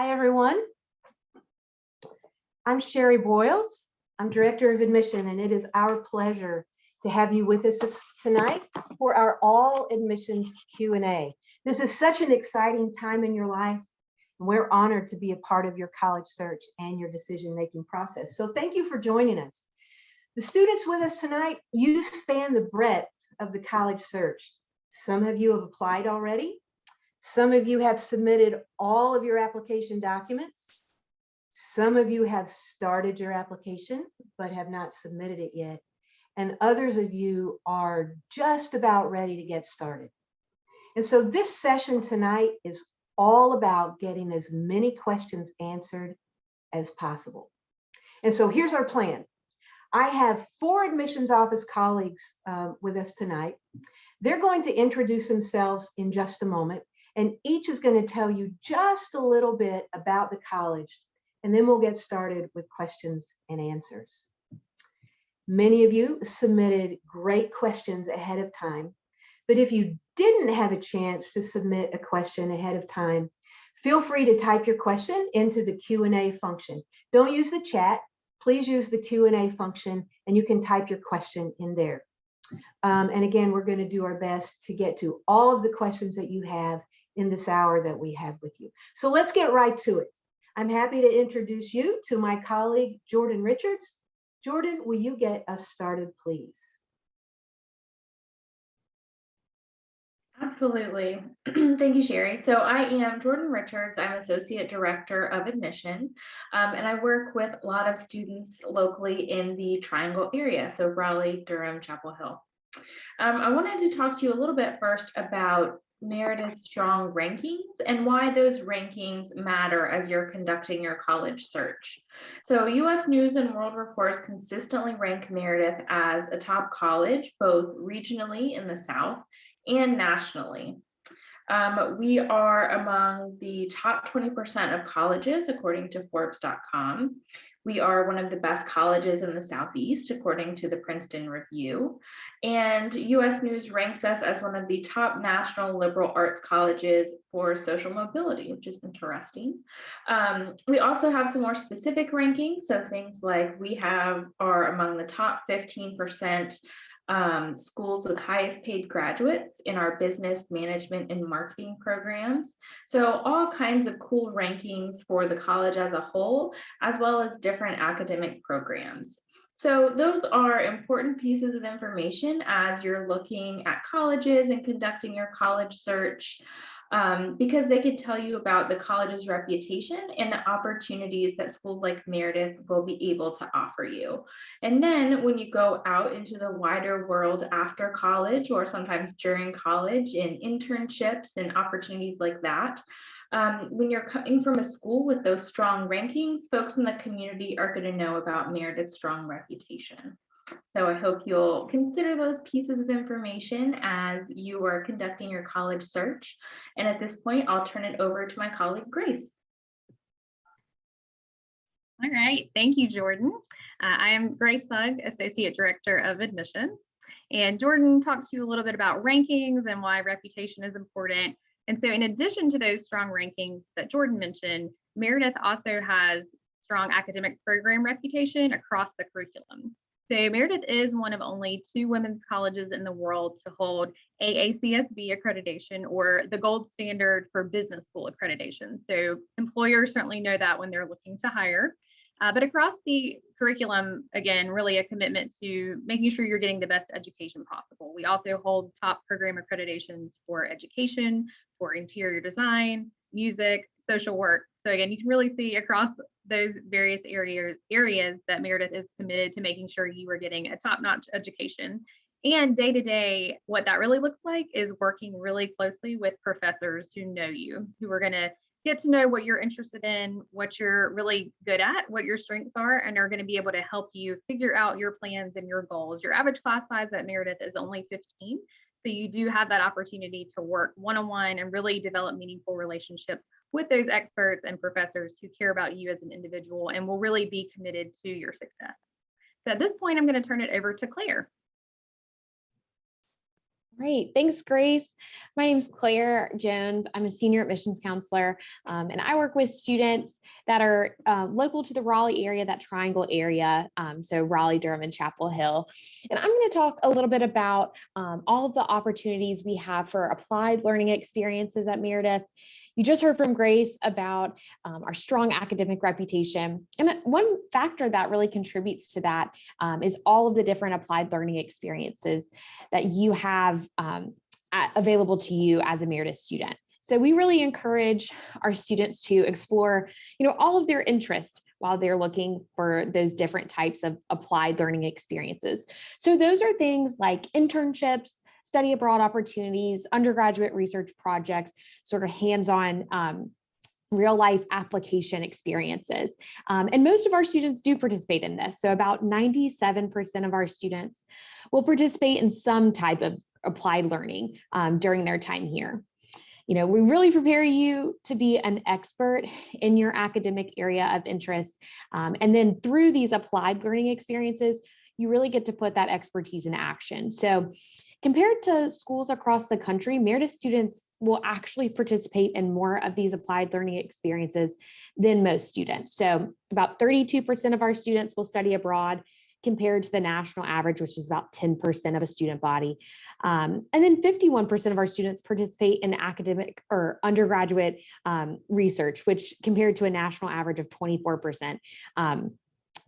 Hi, everyone. I'm Sherry Boyles. I'm Director of Admission, and it is our pleasure to have you with us tonight for our all admissions Q&A. This is such an exciting time in your life, and we're honored to be a part of your college search and your decision-making process. So thank you for joining us. The students with us tonight, you span the breadth of the college search. Some of you have applied already. Some of you have submitted all of your application documents. Some of you have started your application, but have not submitted it yet. And others of you are just about ready to get started. And so this session tonight is all about getting as many questions answered as possible. And so here's our plan. I have 4 admissions office colleagues with us tonight. They're going to introduce themselves in just a moment, and each is going to tell you just a little bit about the college, and then we'll get started with questions and answers. Many of you submitted great questions ahead of time, but if you didn't have a chance to submit a question ahead of time, feel free to type your question into the Q&A function. Don't use the chat. Please use the Q&A function, and you can type your question in there. And again, we're going to do our best to get to all of the questions that you have in this hour that we have with you. So let's get right to it. I'm happy to introduce you to my colleague, Jordan Richards. Jordan, will you get us started, please? Absolutely. Thank you, Sherry. So I am Jordan Richards. I'm Associate Director of Admission, and I work with a lot of students locally in the Triangle area, so Raleigh, Durham, Chapel Hill. I wanted to talk to you a little bit first about Meredith Strong rankings and why those rankings matter as you're conducting your college search. So U.S. News and World Reports consistently rank Meredith as a top college, both regionally in the South and nationally. We are among the top 20% of colleges, according to Forbes.com. We are one of the best colleges in the Southeast, according to the Princeton Review. And US News ranks us as one of the top national liberal arts colleges for social mobility, which is interesting. We also have some more specific rankings. So things like we are among the top 15% schools with highest paid graduates in our business management and marketing programs. So all kinds of cool rankings for the college as a whole, as well as different academic programs. So those are important pieces of information as you're looking at colleges and conducting your college search, because they could tell you about the college's reputation and the opportunities that schools like Meredith will be able to offer you. And then when you go out into the wider world after college, or sometimes during college in internships and opportunities like that, when you're coming from a school with those strong rankings, folks in the community are going to know about Meredith's strong reputation. So I hope you'll consider those pieces of information as you are conducting your college search. And at this point, I'll turn it over to my colleague, Grace. All right, thank you, Jordan. I am Grace Sugg, Associate Director of Admissions. And Jordan talked to you a little bit about rankings and why reputation is important. And so in addition to those strong rankings that Jordan mentioned, Meredith also has strong academic program reputation across the curriculum. So Meredith is one of only 2 women's colleges in the world to hold AACSB accreditation, or the gold standard for business school accreditation. So employers certainly know that when they're looking to hire. But across the curriculum, again, really a commitment to making sure you're getting the best education possible. We also hold top program accreditations for education, for interior design, music, social work. So again, you can really see across those various areas that Meredith is committed to making sure you are getting a top-notch education. And day to day, what that really looks like is working really closely with professors who know you, who are going to get to know what you're interested in, what you're really good at, what your strengths are, and are going to be able to help you figure out your plans and your goals. Your average class size at Meredith is only 15. So you do have that opportunity to work one-on-one and really develop meaningful relationships with those experts and professors who care about you as an individual and will really be committed to your success. So at this point, I'm going to turn it over to Claire. Great. Thanks, Grace. My name is Claire Jones. I'm a senior admissions counselor, and I work with students that are local to the Raleigh area, that triangle area, so Raleigh, Durham, and Chapel Hill. And I'm going to talk a little bit about all of the opportunities we have for applied learning experiences at Meredith. You just heard from Grace about our strong academic reputation. And one factor that really contributes to that is all of the different applied learning experiences that you have available to you as a Meredith student. So we really encourage our students to explore, all of their interest while they're looking for those different types of applied learning experiences. So those are things like internships, study abroad opportunities, undergraduate research projects, sort of hands-on real life application experiences. And most of our students do participate in this. So about 97% of our students will participate in some type of applied learning during their time here. We really prepare you to be an expert in your academic area of interest. And then through these applied learning experiences, you really get to put that expertise in action. So compared to schools across the country, Meredith students will actually participate in more of these applied learning experiences than most students. So about 32% of our students will study abroad compared to the national average, which is about 10% of a student body. And then 51% of our students participate in academic or undergraduate research, which compared to a national average of 24%.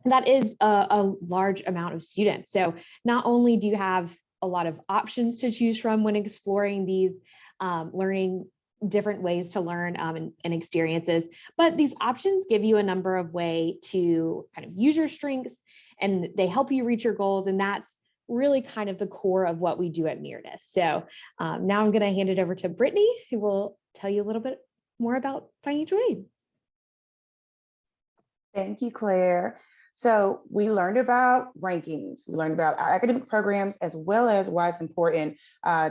That is a large amount of students. So not only do you have a lot of options to choose from when exploring these learning different ways to learn and experiences, but these options give you a number of ways to kind of use your strengths, and they help you reach your goals. And that's really kind of the core of what we do at Meredith. So now I'm going to hand it over to Brittany, who will tell you a little bit more about financial aid. Thank you, Claire. So we learned about rankings. We learned about our academic programs, as well as why it's important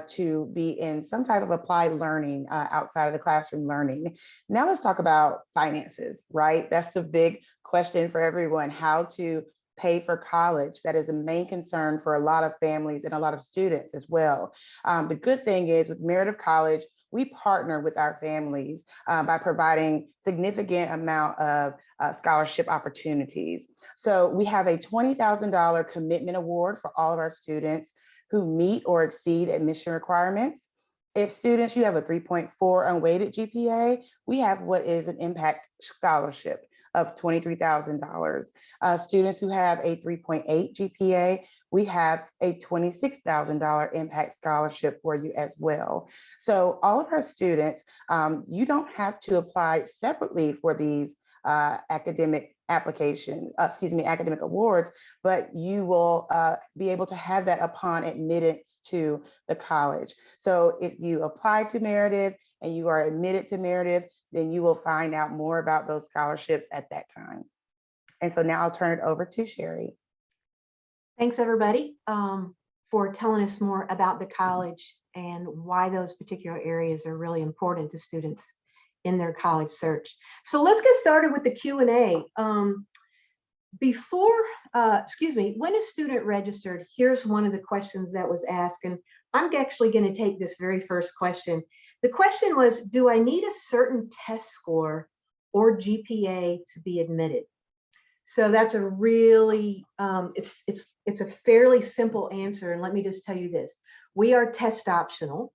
to be in some type of applied learning outside of the classroom learning. Now let's talk about finances, right? That's the big question for everyone, how to pay for college. That is a main concern for a lot of families and a lot of students as well. The good thing is with Meredith College, we partner with our families by providing significant amount of scholarship opportunities. So we have a $20,000 commitment award for all of our students who meet or exceed admission requirements. If students, you have a 3.4 unweighted GPA, we have what is an impact scholarship of $23,000. Students who have a 3.8 GPA, we have a $26,000 impact scholarship for you as well. So all of our students, you don't have to apply separately for these academic academic awards, but you will be able to have that upon admittance to the college. So if you apply to Meredith and you are admitted to Meredith, then you will find out more about those scholarships at that time. And so now I'll turn it over to Sherry. Thanks, everybody, for telling us more about the college and why those particular areas are really important to students in their college search. So let's get started with the Q&A. When a student registered, here's one of the questions that was asked, and I'm actually going to take this very first question. The question was, do I need a certain test score or GPA to be admitted? So that's a really, it's a fairly simple answer. And let me just tell you this, we are test optional.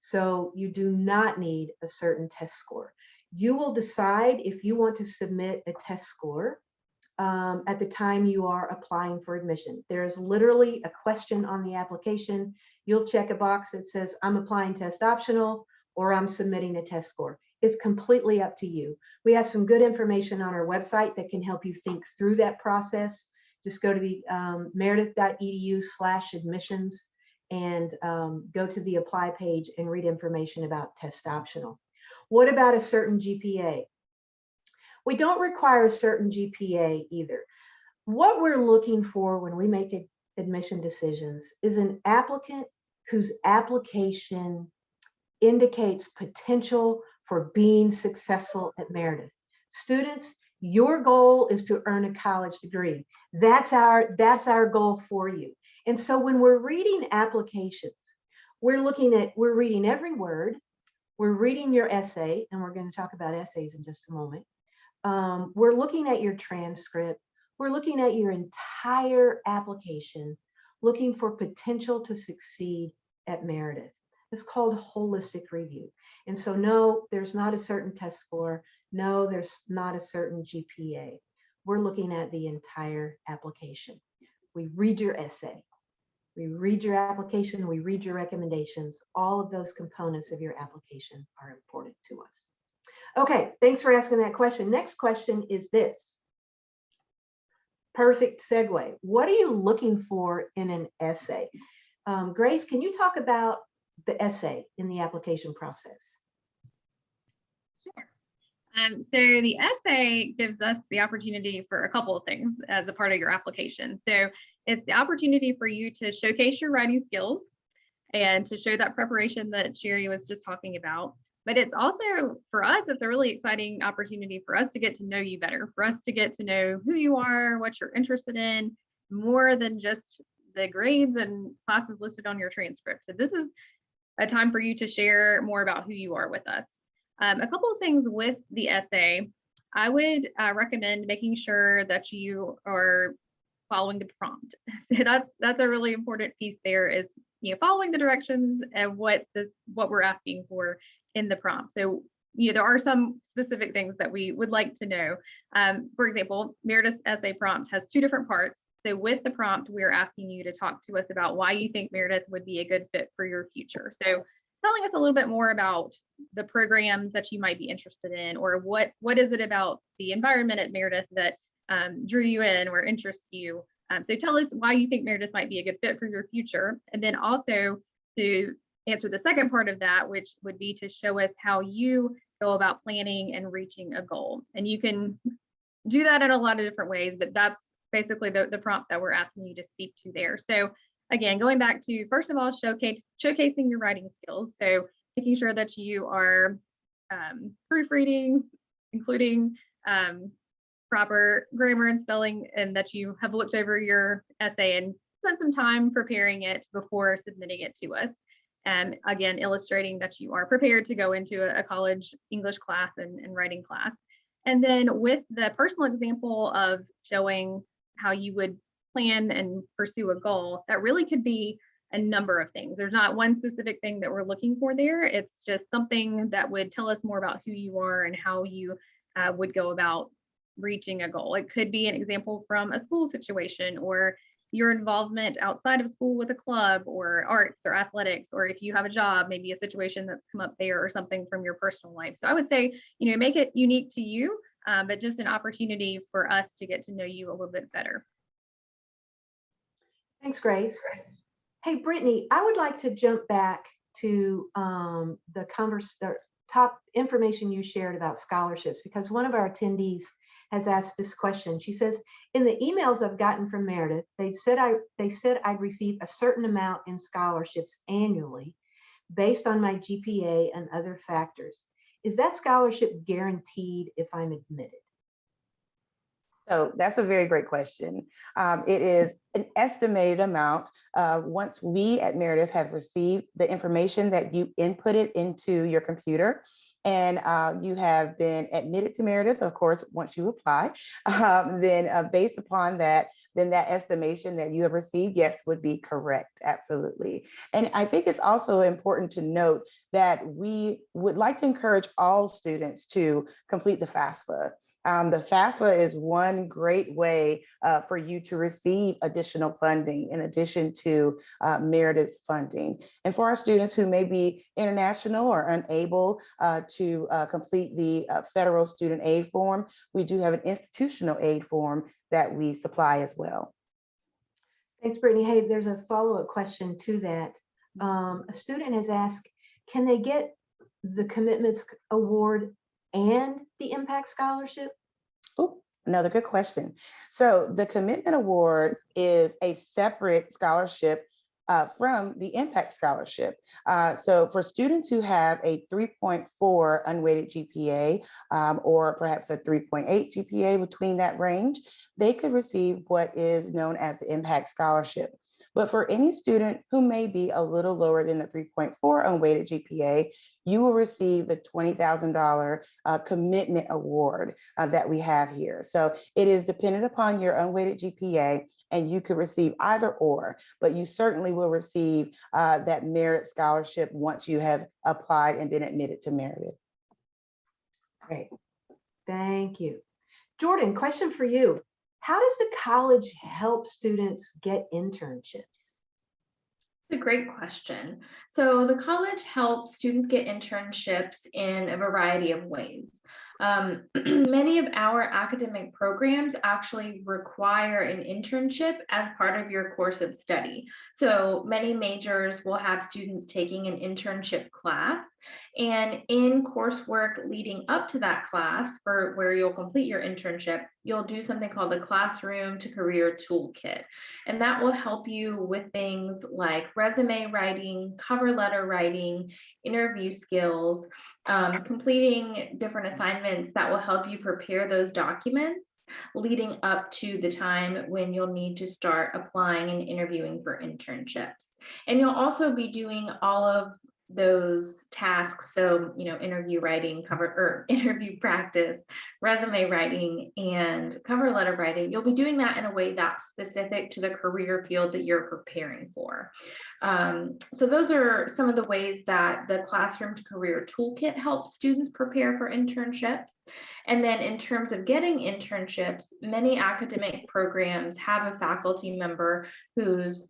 So you do not need a certain test score. You will decide if you want to submit a test score at the time you are applying for admission. There's literally a question on the application. You'll check a box that says, I'm applying test optional, or I'm submitting a test score. It's completely up to you. We have some good information on our website that can help you think through that process. Just go to the meredith.edu/admissions and go to the apply page and read information about test optional. What about a certain GPA? We don't require a certain GPA either. What we're looking for when we make admission decisions is an applicant whose application indicates potential for being successful at Meredith. Students, your goal is to earn a college degree. That's our goal for you. And so when we're reading applications, we're reading every word. We're reading your essay, and we're going to talk about essays in just a moment. We're looking at your transcript. We're looking at your entire application, looking for potential to succeed at Meredith. It's called holistic review. And so no, there's not a certain test score. No, there's not a certain GPA. We're looking at the entire application. We read your essay. We read your application. We read your recommendations. All of those components of your application are important to us. Okay, thanks for asking that question. Next question is this. Perfect segue. What are you looking for in an essay? Grace, can you talk about the essay in the application process? Sure. So the essay gives us the opportunity for a couple of things as a part of your application. So it's the opportunity for you to showcase your writing skills and to show that preparation that Sherry was just talking about. But it's also, for us, it's a really exciting opportunity for us to get to know you better, for us to get to know who you are, what you're interested in, more than just the grades and classes listed on your transcript. So this is a time for you to share more about who you are with us. A couple of things with the essay, I would recommend making sure that you are following the prompt. So that's a really important piece there, is following the directions and what we're asking for in the prompt. So there are some specific things that we would like to know. For example, Meredith's essay prompt has 2 different parts. So with the prompt, we're asking you to talk to us about why you think Meredith would be a good fit for your future. So telling us a little bit more about the programs that you might be interested in, or what is it about the environment at Meredith that drew you in or interests you. So tell us why you think Meredith might be a good fit for your future. And then also to answer the second part of that, which would be to show us how you go about planning and reaching a goal. And you can do that in a lot of different ways, but that's basically the prompt that we're asking you to speak to there. So again, going back to, first of all, showcasing your writing skills. So making sure that you are proofreading, including proper grammar and spelling, and that you have looked over your essay and spent some time preparing it before submitting it to us. And again, illustrating that you are prepared to go into a college English class and writing class. And then with the personal example of showing how you would plan and pursue a goal, that really could be a number of things. There's not one specific thing that we're looking for there. It's just something that would tell us more about who you are and how you would go about reaching a goal. It could be an example from a school situation, or your involvement outside of school with a club or arts or athletics, or if you have a job, maybe a situation that's come up there or something from your personal life. So I would say, make it unique to you, but just an opportunity for us to get to know you a little bit better. Thanks, Grace. Hey, Brittany, I would like to jump back to the top information you shared about scholarships, because one of our attendees has asked this question. She says, in the emails I've gotten from Meredith, they said I'd receive a certain amount in scholarships annually based on my GPA and other factors. Is that scholarship guaranteed if I'm admitted? So that's a very great question. It is an estimated amount. Once we at Meredith have received the information that you inputted into your computer, and you have been admitted to Meredith, of course, once you apply, then based upon that, then that estimation that you have received, yes, would be correct, absolutely. And I think it's also important to note that we would like to encourage all students to complete the FAFSA. The FAFSA is one great way for you to receive additional funding in addition to Meredith's funding. And for our students who may be international or unable to complete the federal student aid form, we do have an institutional aid form that we supply as well. Thanks, Brittany. Hey, there's a follow-up question to that. A student has asked, can they get the Commitments Award and the Impact Scholarship? Oh, another good question. So the Commitment Award is a separate scholarship from the Impact Scholarship. So for students who have a 3.4 unweighted GPA or perhaps a 3.8 GPA between that range, they could receive what is known as the Impact Scholarship. But for any student who may be a little lower than the 3.4 unweighted GPA, you will receive the $20,000 commitment award that we have here. So it is dependent upon your unweighted GPA, and you could receive either or, but you certainly will receive that merit scholarship once you have applied and been admitted to Meredith. Great. Thank you. Jordan, question for you. How does the college help students get internships? A great question. So the college helps students get internships in a variety of ways. Many of our academic programs actually require an internship as part of your course of study. So many majors will have students taking an internship class, and in coursework leading up to that class, for where you'll complete your internship, you'll do something called the Classroom to Career Toolkit. And that will help you with things like resume writing, cover letter writing, interview skills, completing different assignments that will help you prepare those documents leading up to the time when you'll need to start applying and interviewing for internships. And you'll also be doing all of those tasks. So, interview writing, interview practice, resume writing, and cover letter writing. You'll be doing that in a way that's specific to the career field that you're preparing for. So those are some of the ways that the Classroom to Career Toolkit helps students prepare for internships. And then in terms of getting internships, many academic programs have a faculty member who's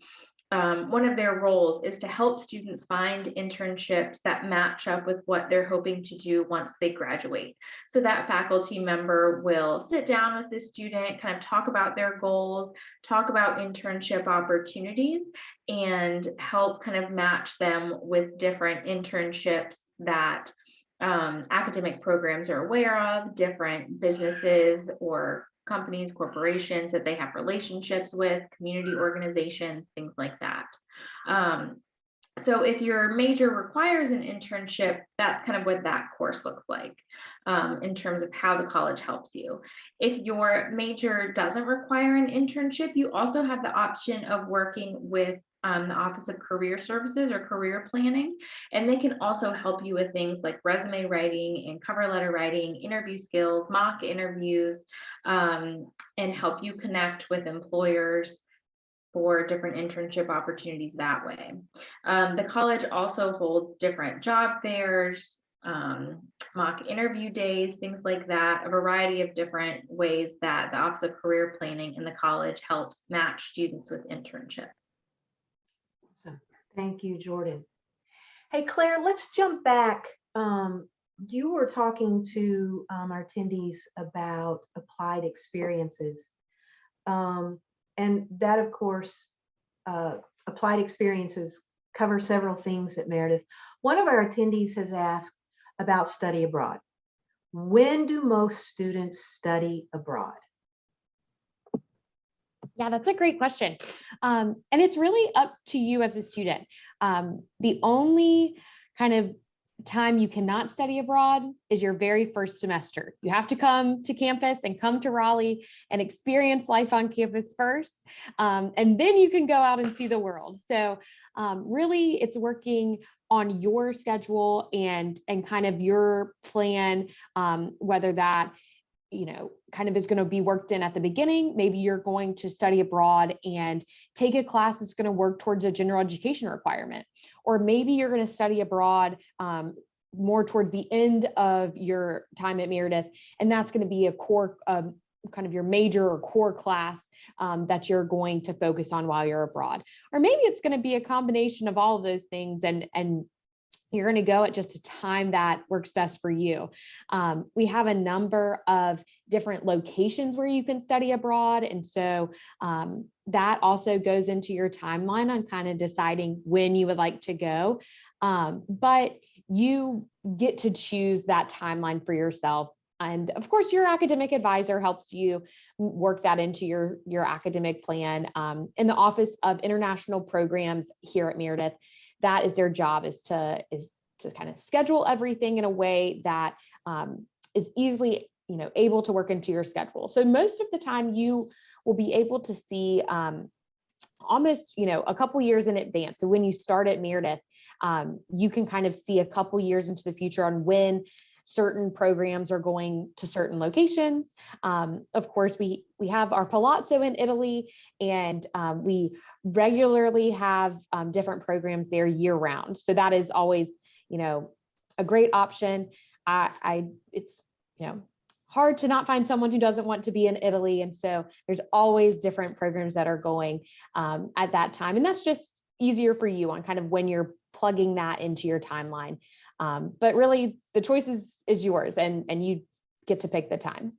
one of their roles is to help students find internships that match up with what they're hoping to do once they graduate. So that faculty member will sit down with the student, kind of talk about their goals, talk about internship opportunities, and help kind of match them with different internships that academic programs are aware of, different businesses or companies, corporations that they have relationships with, community organizations, things like that. So if your major requires an internship, that's kind of what that course looks like in terms of how the college helps you. If your major doesn't require an internship, you also have the option of working with the Office of Career Services or career planning, and they can also help you with things like resume writing and cover letter writing, interview skills, mock interviews, and help you connect with employers for different internship opportunities that way. The college also holds different job fairs, mock interview days, things like that, a variety of different ways that the Office of Career Planning in the college helps match students with internships. Thank you, Jordan. Hey, Claire, let's jump back. You were talking to our attendees about applied experiences. And that, of course, applied experiences cover several things at Meredith. One of our attendees has asked about study abroad. When do most students study abroad? Yeah, that's a great question. And it's really up to you as a student. The only kind of time you cannot study abroad is your very first semester. You have to come to campus and come to Raleigh and experience life on campus first. And then you can go out and see the world. So really it's working on your schedule and kind of your plan, whether that kind of is going to be worked in at the beginning. Maybe you're going to study abroad and take a class that's going to work towards a general education requirement. Or maybe you're going to study abroad more towards the end of your time at Meredith. And that's going to be a core, kind of your major or core class that you're going to focus on while you're abroad. Or maybe it's going to be a combination of all of those things and you're going to go at just a time that works best for you. We have a number of different locations where you can study abroad. And so that also goes into your timeline on kind of deciding when you would like to go. But you get to choose that timeline for yourself. And of course, your academic advisor helps you work that into your academic plan. In the Office of International Programs here at Meredith, that is their job, is to kind of schedule everything in a way that is easily able to work into your schedule. So most of the time you will be able to see almost, a couple years in advance. So when you start at Meredith, you can kind of see a couple years into the future on when certain programs are going to certain locations. Of course, we have our Palazzo in Italy, and we regularly have different programs there year round. So that is always, a great option. It's, hard to not find someone who doesn't want to be in Italy. And so there's always different programs that are going at that time. And that's just easier for you on kind of when you're plugging that into your timeline. But really the choice is yours, and you get to pick the time.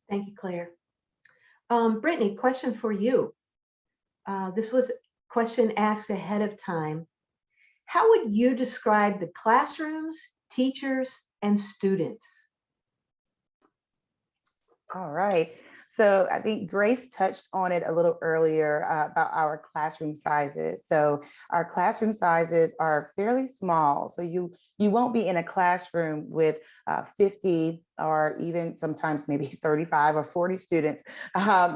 Thank you, Claire. Brittany, question for you. This was a question asked ahead of time. How would you describe the classrooms, teachers, and students? All right. So I think Grace touched on it a little earlier about our classroom sizes. So our classroom sizes are fairly small. So you won't be in a classroom with 50 or even sometimes maybe 35 or 40 students.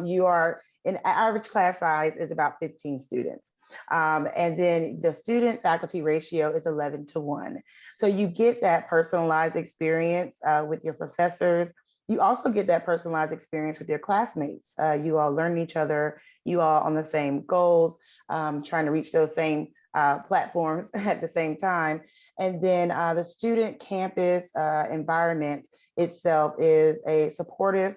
You are an average class size is about 15 students. And then the student faculty ratio is 11:1. So you get that personalized experience with your professors. You also get that personalized experience with your classmates. You all learn each other, you all on the same goals, trying to reach those same platforms at the same time. And then the student campus environment itself is a supportive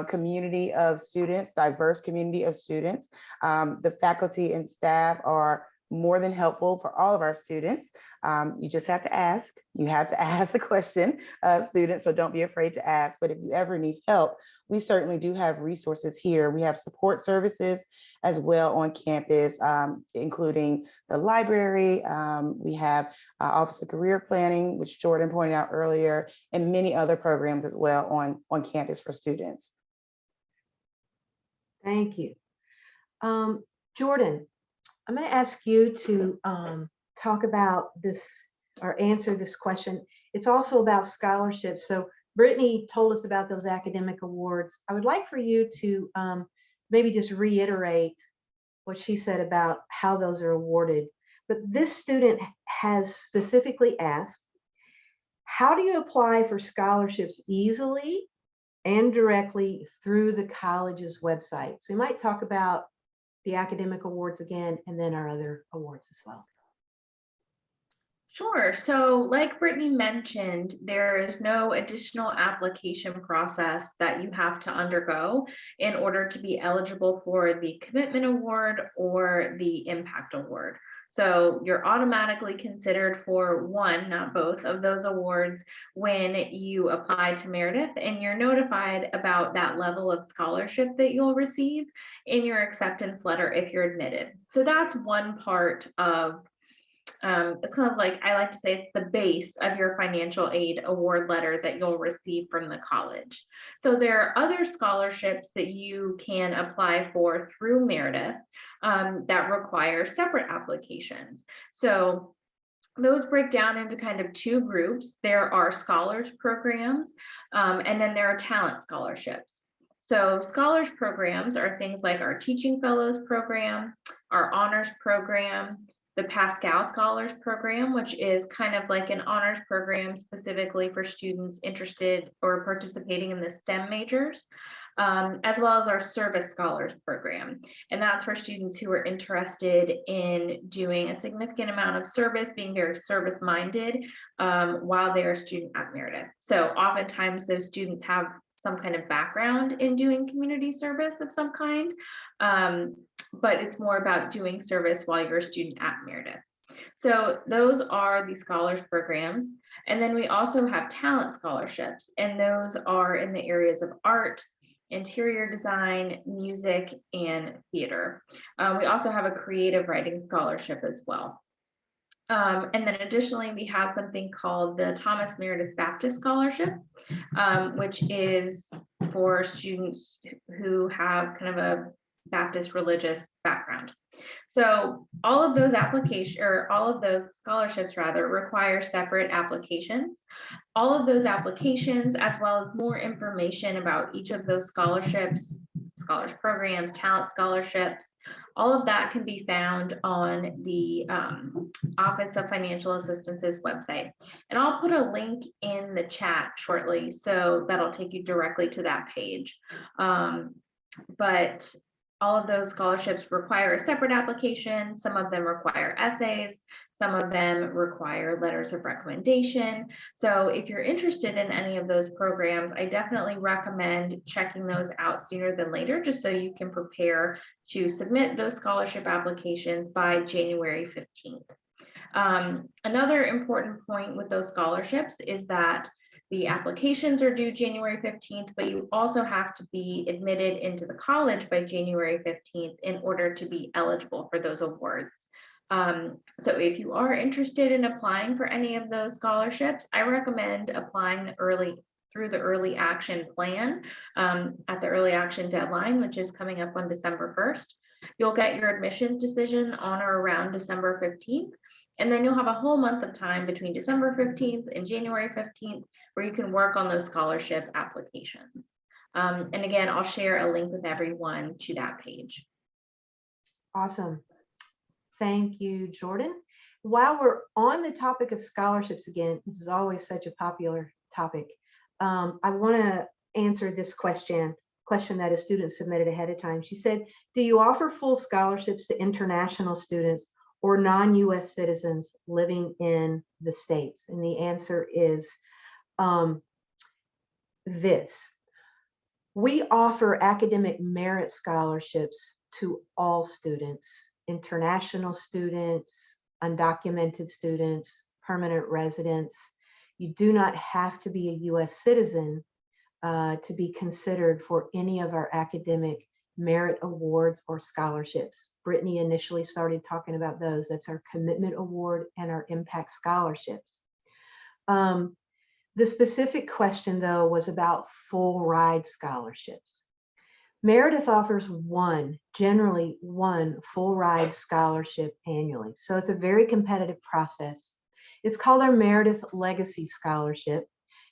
community of students, diverse community of students. The faculty and staff are more than helpful for all of our students. You just have to ask. You have to ask a question, students, so don't be afraid to ask. But if you ever need help, we certainly do have resources here. We have support services as well on campus, including the library. We have Office of Career Planning, which Jordan pointed out earlier, and many other programs as well on campus for students. Thank you. Jordan, I'm going to ask you to talk about this or answer this question. It's also about scholarships. So Brittany told us about those academic awards. I would like for you to maybe just reiterate what she said about how those are awarded. But this student has specifically asked, how do you apply for scholarships easily and directly through the college's website? So you might talk about the academic awards again, and then our other awards as well. Sure. So like Brittany mentioned, there is no additional application process that you have to undergo in order to be eligible for the Commitment Award or the Impact Award. So you're automatically considered for one, not both of those awards when you apply to Meredith, and you're notified about that level of scholarship that you'll receive in your acceptance letter if you're admitted. So that's one part of it's kind of like, I like to say, it's the base of your financial aid award letter that you'll receive from the college. So there are other scholarships that you can apply for through Meredith that require separate applications. So those break down into kind of two groups. There are scholars programs, and then there are talent scholarships. So scholars programs are things like our Teaching Fellows program, our honors program, the Pascal Scholars Program, which is kind of like an honors program specifically for students interested or participating in the STEM majors, as well as our Service Scholars Program. And that's for students who are interested in doing a significant amount of service, being very service-minded while they're a student at Meredith. So oftentimes those students have some kind of background in doing community service of some kind, but it's more about doing service while you're a student at Meredith. So those are the scholars programs. And then we also have talent scholarships, and those are in the areas of art, interior design, music, and theater. We also have a creative writing scholarship as well. And then additionally, we have something called the Thomas Meredith Baptist Scholarship, which is for students who have kind of a Baptist religious background. So all of those scholarships rather require separate applications. All of those applications, as well as more information about each of those scholarships, scholars programs, talent scholarships. All of that can be found on the Office of Financial Assistance's website. And I'll put a link in the chat shortly, so that'll take you directly to that page. But all of those scholarships require a separate application. Some of them require essays. Some of them require letters of recommendation. So if you're interested in any of those programs, I definitely recommend checking those out sooner than later, just so you can prepare to submit those scholarship applications by January 15th. Another important point with those scholarships is that the applications are due January 15th, but you also have to be admitted into the college by January 15th in order to be eligible for those awards. So if you are interested in applying for any of those scholarships, I recommend applying through the early action plan at the early action deadline, which is coming up on December 1st. You'll get your admissions decision on or around December 15th. And then you'll have a whole month of time between December 15th and January 15th where you can work on those scholarship applications. And again, I'll share a link with everyone to that page. Awesome. Thank you, Jordan. While we're on the topic of scholarships again, this is always such a popular topic. I want to answer this question that a student submitted ahead of time. She said, do you offer full scholarships to international students or non-US citizens living in the States? And the answer is this. We offer academic merit scholarships to all students, international students, undocumented students, permanent residents. You do not have to be a US citizen to be considered for any of our academic merit awards or scholarships. Brittany initially started talking about those. That's our commitment award and our impact scholarships. The specific question though was about full ride scholarships. Meredith offers generally one full ride scholarship annually. So it's a very competitive process. It's called our Meredith Legacy Scholarship.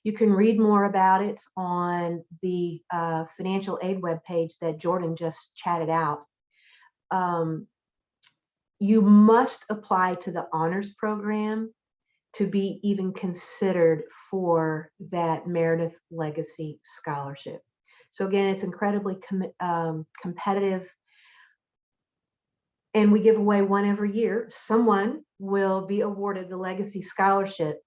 You can read more about it on the financial aid webpage that Jordan just chatted out. You must apply to the honors program to be even considered for that Meredith Legacy Scholarship. So again, it's incredibly competitive, and we give away one every year. Someone will be awarded the Legacy Scholarship,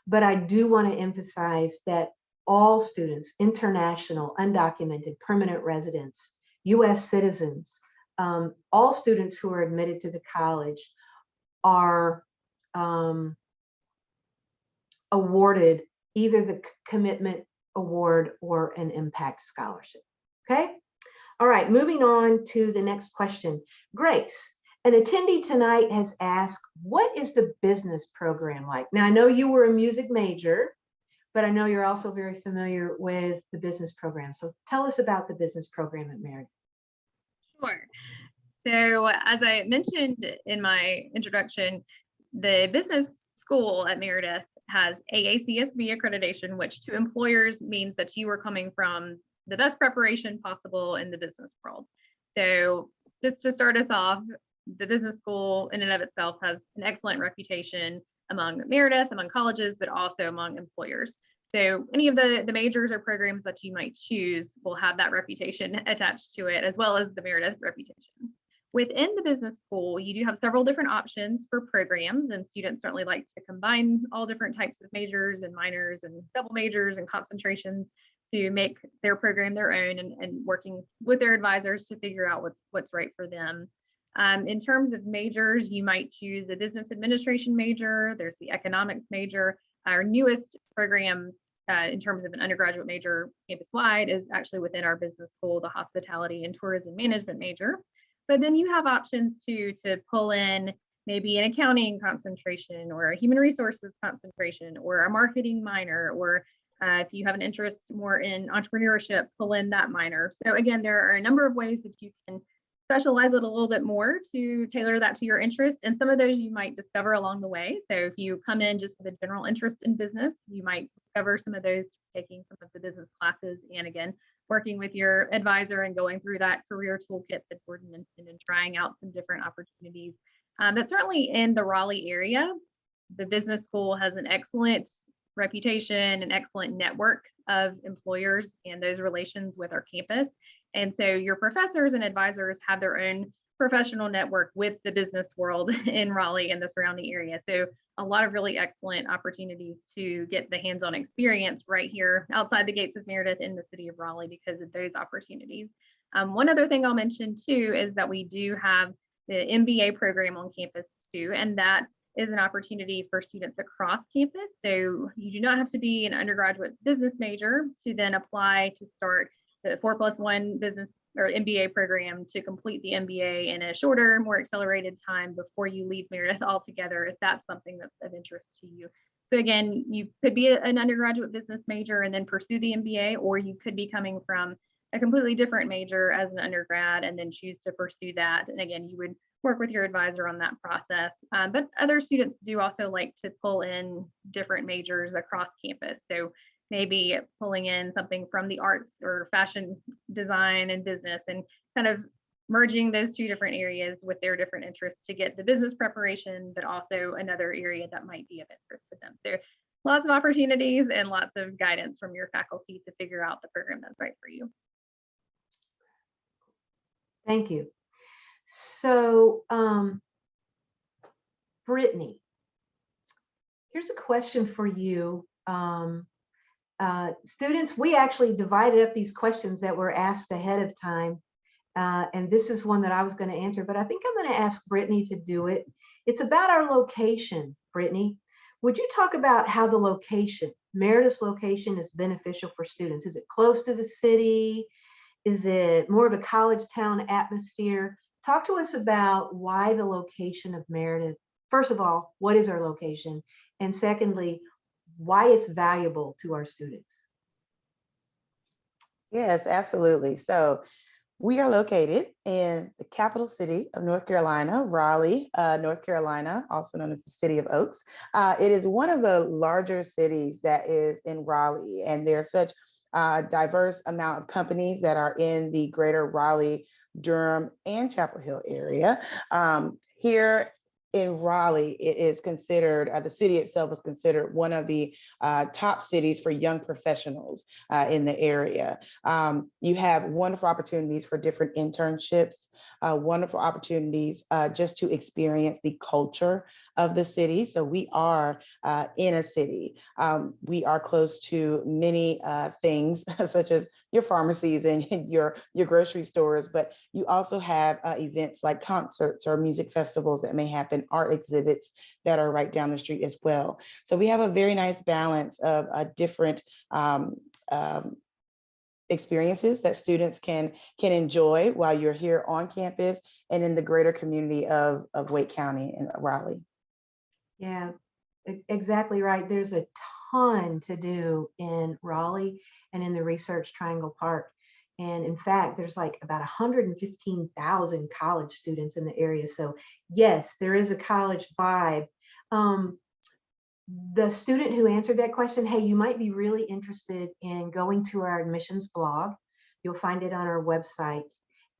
but I do want to emphasize that all students, international, undocumented, permanent residents, US citizens, all students who are admitted to the college are awarded either the commitment award or an impact scholarship. Okay. All right, moving on to the next question. Grace, an attendee tonight has asked, what is the business program like? Now, I know you were a music major, but I know you're also very familiar with the business program. So tell us about the business program at Meredith. Sure. So as I mentioned in my introduction, the business school at Meredith has AACSB accreditation, which to employers means that you are coming from the best preparation possible in the business world. So just to start us off, the business school in and of itself has an excellent reputation among Meredith, among colleges, but also among employers. So any of the majors or programs that you might choose will have that reputation attached to it, as well as the Meredith reputation. Within the business school, you do have several different options for programs, and students certainly like to combine all different types of majors and minors and double majors and concentrations to make their program their own, and working with their advisors to figure out what's right for them. In terms of majors, you might choose a business administration major. There's the economics major. Our newest program in terms of an undergraduate major campus-wide is actually within our business school, the hospitality and tourism management major. But then you have options to pull in maybe an accounting concentration or a human resources concentration or a marketing minor, or if you have an interest more in entrepreneurship, pull in that minor. So again, there are a number of ways that you can specialize it a little bit more to tailor that to your interest. And some of those you might discover along the way. So if you come in just with a general interest in business, you might discover some of those taking some of the business classes, and again, working with your advisor and going through that career toolkit that Jordan mentioned and trying out some different opportunities. But certainly in the Raleigh area, the business school has an excellent reputation, an excellent network of employers and those relations with our campus. And so your professors and advisors have their own professional network with the business world in Raleigh and the surrounding area. So a lot of really excellent opportunities to get the hands-on experience right here outside the gates of Meredith in the city of Raleigh because of those opportunities. One other thing I'll mention too is that we do have the MBA program on campus too, and that is an opportunity for students across campus. So you do not have to be an undergraduate business major to then apply to start the 4+1 business or MBA program to complete the MBA in a shorter, more accelerated time before you leave Meredith altogether, if that's something that's of interest to you. So again, you could be an undergraduate business major and then pursue the MBA, or you could be coming from a completely different major as an undergrad and then choose to pursue that. And again, you would work with your advisor on that process. But other students do also like to pull in different majors across campus. So maybe pulling in something from the arts or fashion design and business and kind of merging those two different areas with their different interests to get the business preparation, but also another area that might be of interest to them. So lots of opportunities and lots of guidance from your faculty to figure out the program that's right for you. Thank you. So, Brittany, here's a question for you. Students, we actually divided up these questions that were asked ahead of time. And this is one that I was going to answer, but I think I'm going to ask Brittany to do it. It's about our location. Brittany, would you talk about how the location, Meredith's location, is beneficial for students? Is it close to the city? Is it more of a college town atmosphere? Talk to us about why the location of Meredith. First of all, what is our location? And secondly, why it's valuable to our students. Yes, absolutely. So we are located in the capital city of North Carolina, Raleigh, North Carolina, also known as the city of Oaks. It is one of the larger cities that is in Raleigh, and there's such a diverse amount of companies that are in the greater Raleigh, Durham, and Chapel Hill area. Here in Raleigh, it is considered, the city itself is considered one of the top cities for young professionals in the area. You have wonderful opportunities for different internships, wonderful opportunities just to experience the culture of the city. So we are in a city. We are close to many things such as your pharmacies and your grocery stores, but you also have events like concerts or music festivals that may happen, art exhibits that are right down the street as well. So we have a very nice balance of different experiences that students can enjoy while you're here on campus and in the greater community of Wake County and Raleigh. Yeah, exactly right. There's a ton to do in Raleigh and in the Research Triangle Park. And in fact, there's like about 115,000 college students in the area. So yes, there is a college vibe. The student who answered that question, hey, you might be really interested in going to our admissions blog. You'll find it on our website.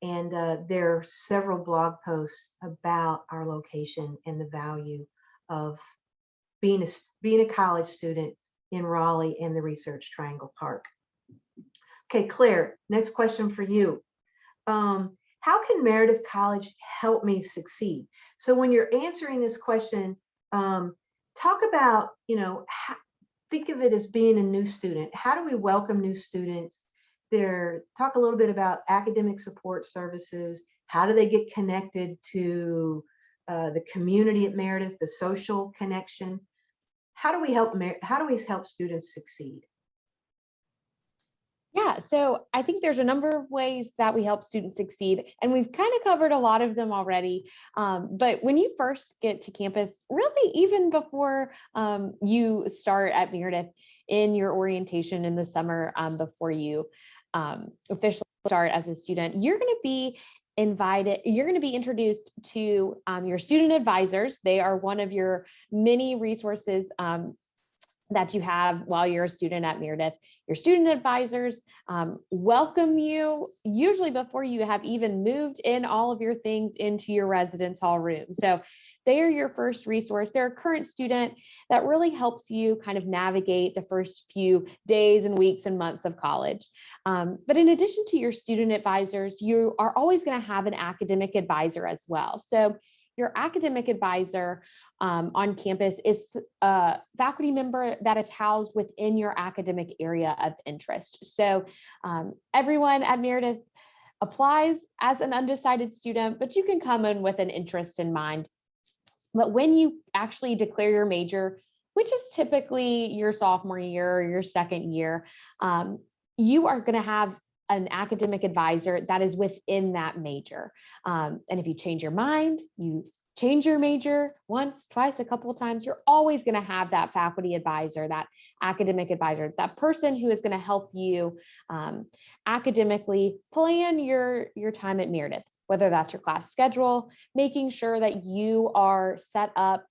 And there are several blog posts about our location and the value of being a college student in Raleigh and the Research Triangle Park. Okay, Claire, next question for you. How can Meredith College help me succeed? So when you're answering this question, talk about, think of it as being a new student. How do we welcome new students? Talk a little bit about academic support services. How do they get connected to the community at Meredith, the social connection? How do we help students succeed? Yeah, so I think there's a number of ways that we help students succeed, and we've kind of covered a lot of them already. But when you first get to campus, really even before you start at Meredith in your orientation in the summer, before you officially start as a student, you're going to be introduced to your student advisors. They are one of your many resources that you have while you're a student at Meredith. Your student advisors welcome you usually before you have even moved in all of your things into your residence hall room. So they are your first resource. They're a current student that really helps you kind of navigate the first few days and weeks and months of college. But in addition to your student advisors, you are always going to have an academic advisor as well. So your academic advisor on campus is a faculty member that is housed within your academic area of interest. So everyone at Meredith applies as an undecided student, but you can come in with an interest in mind. But when you actually declare your major, which is typically your sophomore year or your second year, you are going to have an academic advisor that is within that major. And if you change your mind, you change your major once, twice, a couple of times, you're always going to have that faculty advisor, that academic advisor, that person who is going to help you academically plan your time at Meredith, whether that's your class schedule, making sure that you are set up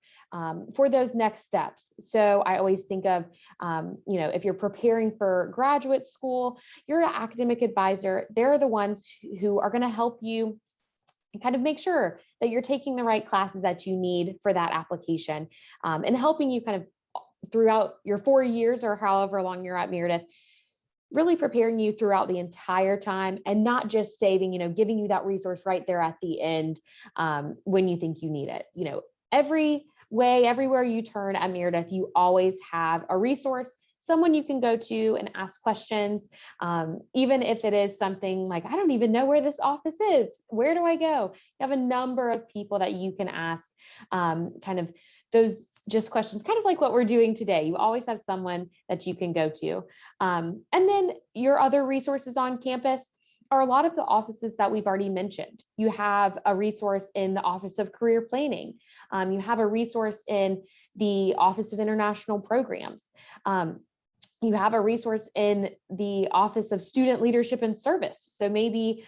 for those next steps. So I always think of, if you're preparing for graduate school, your academic advisor, they're the ones who are going to help you kind of make sure that you're taking the right classes that you need for that application, and helping you kind of throughout your 4 years or however long you're at Meredith, really preparing you throughout the entire time and not just saving, giving you that resource right there at the end when you think you need it. Everywhere you turn at Meredith, you always have a resource, someone you can go to and ask questions, even if it is something like, I don't even know where this office is. Where do I go? You have a number of people that you can ask kind of those just questions, kind of like what we're doing today. You always have someone that you can go to. And then your other resources on campus are a lot of the offices that we've already mentioned. You have a resource in the Office of Career Planning. You have a resource in the Office of International Programs. You have a resource in the Office of Student Leadership and Service. So maybe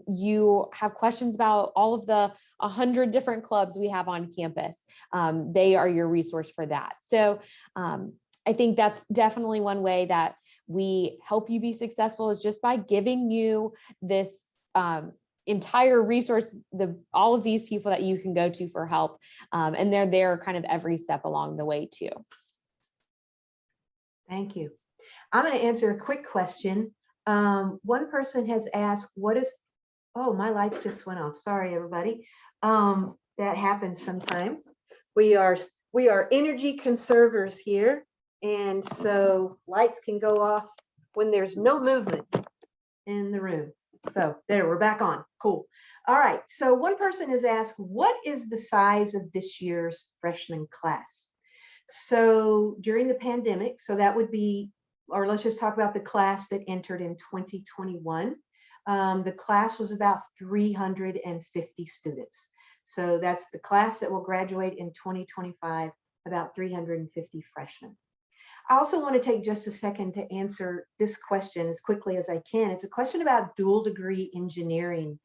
you have questions about all of the 100 different clubs we have on campus. They are your resource for that. So I think that's definitely one way that we help you be successful, is just by giving you this entire resource, all of these people that you can go to for help. And they're there kind of every step along the way too. Thank you. I'm going to answer a quick question. One person has asked, oh, my lights just went off. Sorry, everybody. That happens sometimes. We are energy conservers here. And so lights can go off when there's no movement in the room. So there, we're back on. Cool. All right. So one person has asked, what is the size of this year's freshman class? So during the pandemic, so that would be, or let's just talk about the class that entered in 2021. The class was about 350 students. So that's the class that will graduate in 2025, about 350 freshmen. I also want to take just a second to answer this question as quickly as I can. It's a question about dual degree engineering.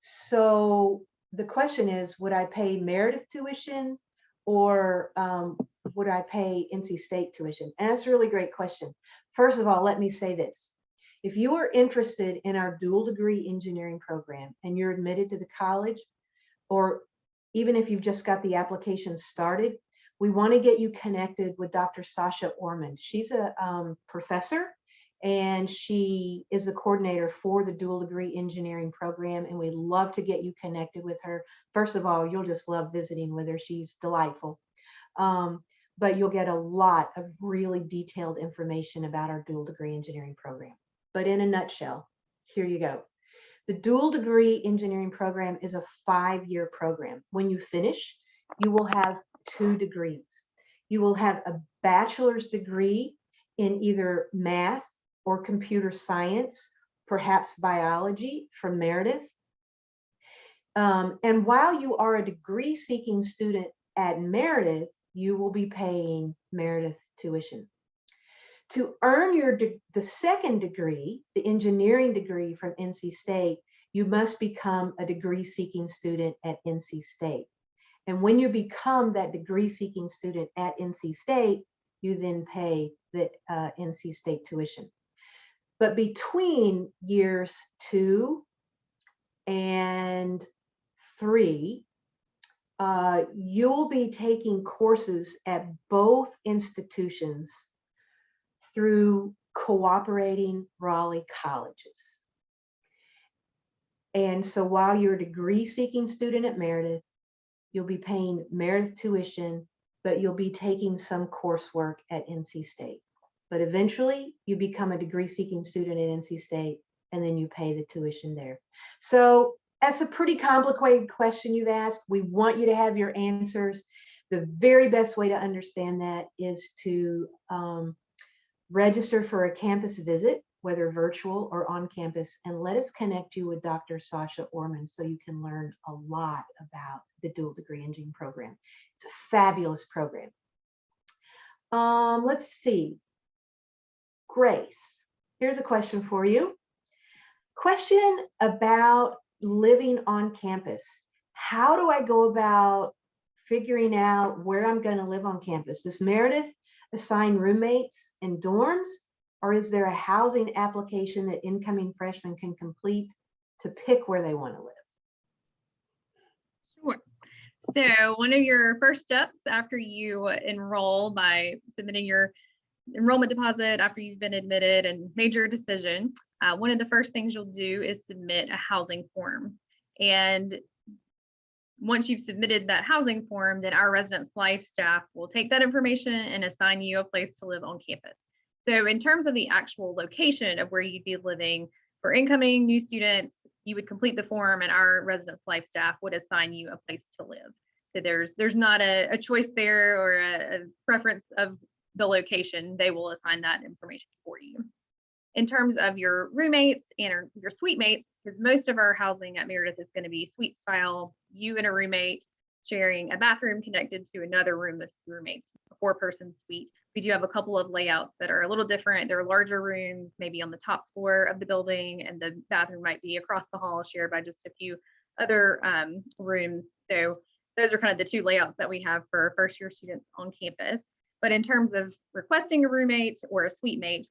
So the question is, would I pay Meredith tuition, or would I pay NC State tuition? And that's a really great question. First of all, let me say this. If you are interested in our dual degree engineering program and you're admitted to the college, or even if you've just got the application started, we want to get you connected with Dr. Sasha Ormond. She's a professor, and she is the coordinator for the dual degree engineering program, and we'd love to get you connected with her. First of all, you'll just love visiting with her. She's delightful. But you'll get a lot of really detailed information about our dual degree engineering program. But in a nutshell, here you go. The dual degree engineering program is a 5-year program. When you finish, you will have 2 degrees. You will have a bachelor's degree in either math or computer science, perhaps biology from Meredith. And while you are a degree-seeking student at Meredith, you will be paying Meredith tuition. To earn the second degree, the engineering degree from NC State, you must become a degree-seeking student at NC State. And when you become that degree-seeking student at NC State, you then pay the NC State tuition. But between years 2 and 3, you'll be taking courses at both institutions through cooperating Raleigh colleges. And so while you're a degree-seeking student at Meredith, you'll be paying Meredith tuition, but you'll be taking some coursework at NC State. But eventually you become a degree-seeking student at NC State, and then you pay the tuition there. So that's a pretty complicated question you've asked. We want you to have your answers. The very best way to understand that is to register for a campus visit, whether virtual or on campus, and let us connect you with Dr. Sasha Orman so you can learn a lot about the dual degree engine program. It's a fabulous program. Let's see. Grace, here's a question for you. Question about living on campus. How do I go about figuring out where I'm going to live on campus? Does Meredith assign roommates and dorms, or is there a housing application that incoming freshmen can complete to pick where they want to live? Sure. So one of your first steps after you enroll by submitting your enrollment deposit after you've been admitted and made your decision, one of the first things you'll do is submit a housing form. And once you've submitted that housing form, then our residence life staff will take that information and assign you a place to live on campus. So in terms of the actual location of where you'd be living, for incoming new students, you would complete the form and our residence life staff would assign you a place to live. So there's not a choice there or a preference of the location. They will assign that information for you. In terms of your roommates and your suite mates, because most of our housing at Meredith is going to be suite style, you and a roommate sharing a bathroom connected to another room with roommates, a 4-person suite. We do have a couple of layouts that are a little different. There are larger rooms, maybe on the top floor of the building, and the bathroom might be across the hall, shared by just a few other rooms. So those are kind of the 2 layouts that we have for first-year students on campus. But in terms of requesting a roommate or a suite mate,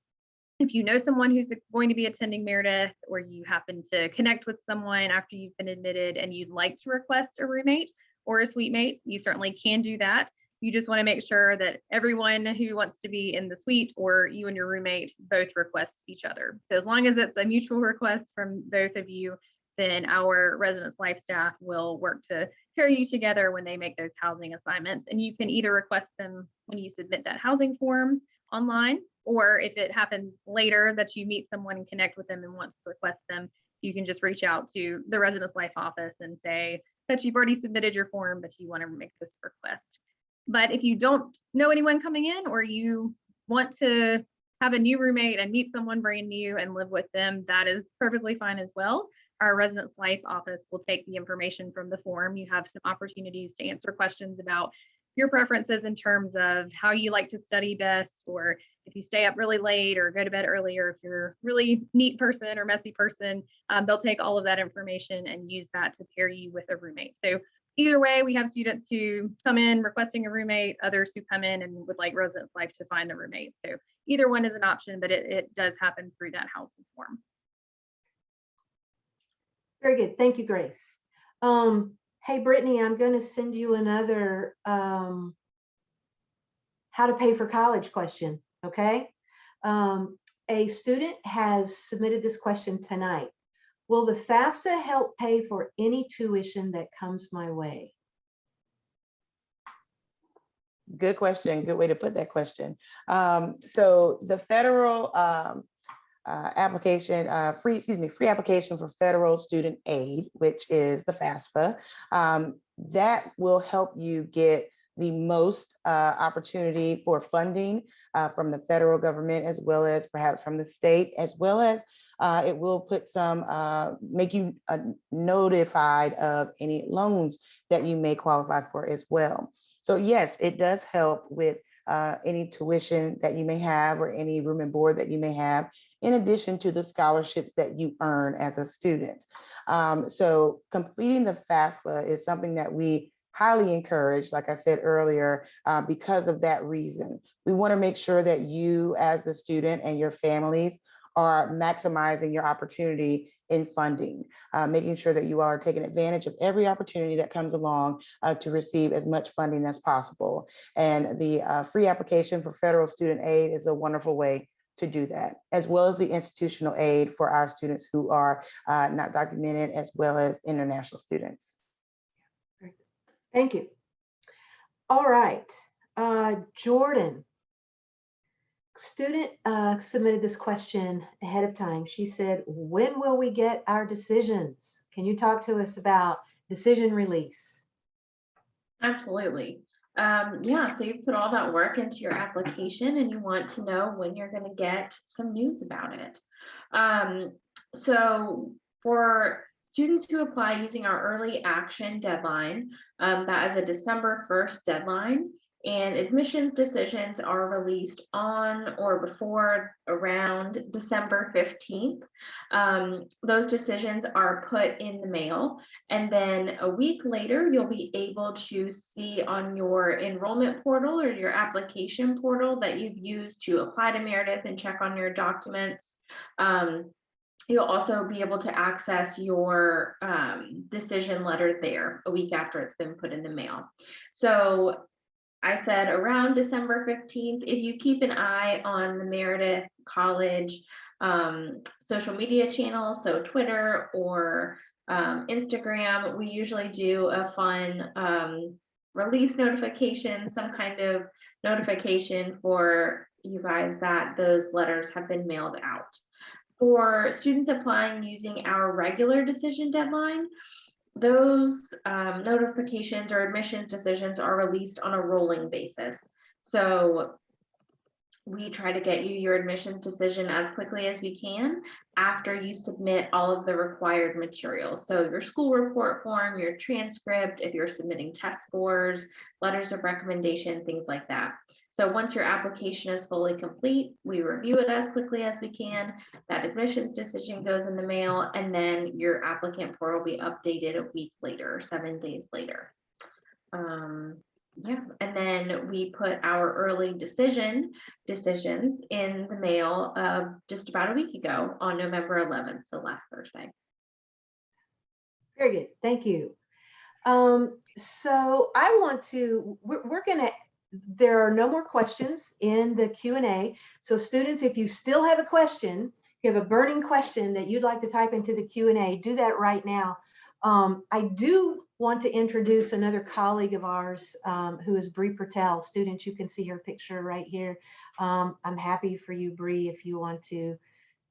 if you know someone who's going to be attending Meredith, or you happen to connect with someone after you've been admitted and you'd like to request a roommate or a suite mate, you certainly can do that. You just want to make sure that everyone who wants to be in the suite or you and your roommate both request each other. So as long as it's a mutual request from both of you, then our residence life staff will work to pair you together when they make those housing assignments. And you can either request them when you submit that housing form online, or if it happens later that you meet someone and connect with them and want to request them, you can just reach out to the residence life office and say that you've already submitted your form, but you want to make this request. But if you don't know anyone coming in, or you want to have a new roommate and meet someone brand new and live with them, that is perfectly fine as well. Our residence life office will take the information from the form. You have some opportunities to answer questions about your preferences in terms of how you like to study best, or if you stay up really late or go to bed early, or if you're a really neat person or messy person, they'll take all of that information and use that to pair you with a roommate. So either way, we have students who come in requesting a roommate, others who come in and would like residence life to find a roommate. So either one is an option, but it does happen through that housing form. Very good. Thank you, Grace. Hey, Brittany, I'm going to send you another how to pay for college question, okay? A student has submitted this question tonight. Will the FAFSA help pay for any tuition that comes my way? Good question. Good way to put that question. So the federal free application for federal student aid, which is the FAFSA, that will help you get the most opportunity for funding from the federal government, as well as perhaps from the state, as well as it will put some, make you notified of any loans that you may qualify for as well. So yes, it does help with any tuition that you may have or any room and board that you may have, in addition to the scholarships that you earn as a student. So completing the FAFSA is something that we highly encouraged, like I said earlier, because of that reason. We want to make sure that you as the student and your families are maximizing your opportunity in funding, making sure that you are taking advantage of every opportunity that comes along to receive as much funding as possible. And the free application for federal student aid is a wonderful way to do that, as well as the institutional aid for our students who are not documented, as well as international students. Thank you. All right, Jordan. Student submitted this question ahead of time. She said, when will we get our decisions? Can you talk to us about decision release? Absolutely. Yeah, so you put all that work into your application and you want to know when you're going to get some news about it. So for students who apply using our early action deadline, that is a December 1st deadline, and admissions decisions are released on or before around December 15th. Those decisions are put in the mail, and then a week later, you'll be able to see on your enrollment portal or your application portal that you've used to apply to Meredith and check on your documents. You'll also be able to access your decision letter there a week after it's been put in the mail. So I said around December 15th, if you keep an eye on the Meredith College social media channels, so Twitter or Instagram, we usually do a fun release notification, some kind of notification for you guys that those letters have been mailed out. For students applying using our regular decision deadline, those notifications or admissions decisions are released on a rolling basis. So we try to get you your admissions decision as quickly as we can after you submit all of the required materials. So your school report form, your transcript, if you're submitting test scores, letters of recommendation, things like that. So once your application is fully complete, we review it as quickly as we can. That admissions decision goes in the mail, and then your applicant portal will be updated a week later, 7 days later. Yeah, and then we put our early decisions in the mail just about a week ago on November 11th, so last Thursday. Very good, thank you. So I want to, we're gonna, there are no more questions in the Q&A. So students, if you still have a question, if you have a burning question that you'd like to type into the Q&A, do that right now. I do want to introduce another colleague of ours who is Bree Pertel. Students, you can see her picture right here. I'm happy for you, Bree, if you want to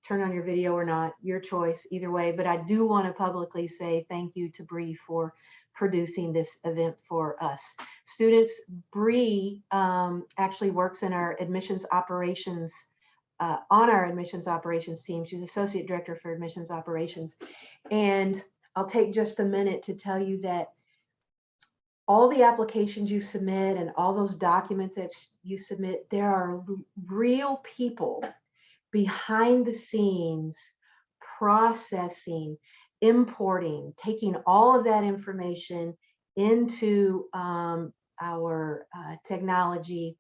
turn on your video or not, your choice, either way. But I do want to publicly say thank you to Bree for producing this event for us. Students, Bree actually works in our admissions operations, on our admissions operations team. She's Associate Director for Admissions Operations. And I'll take just a minute to tell you that all the applications you submit and all those documents that you submit, there are real people behind the scenes processing, importing, taking all of that information into our technology,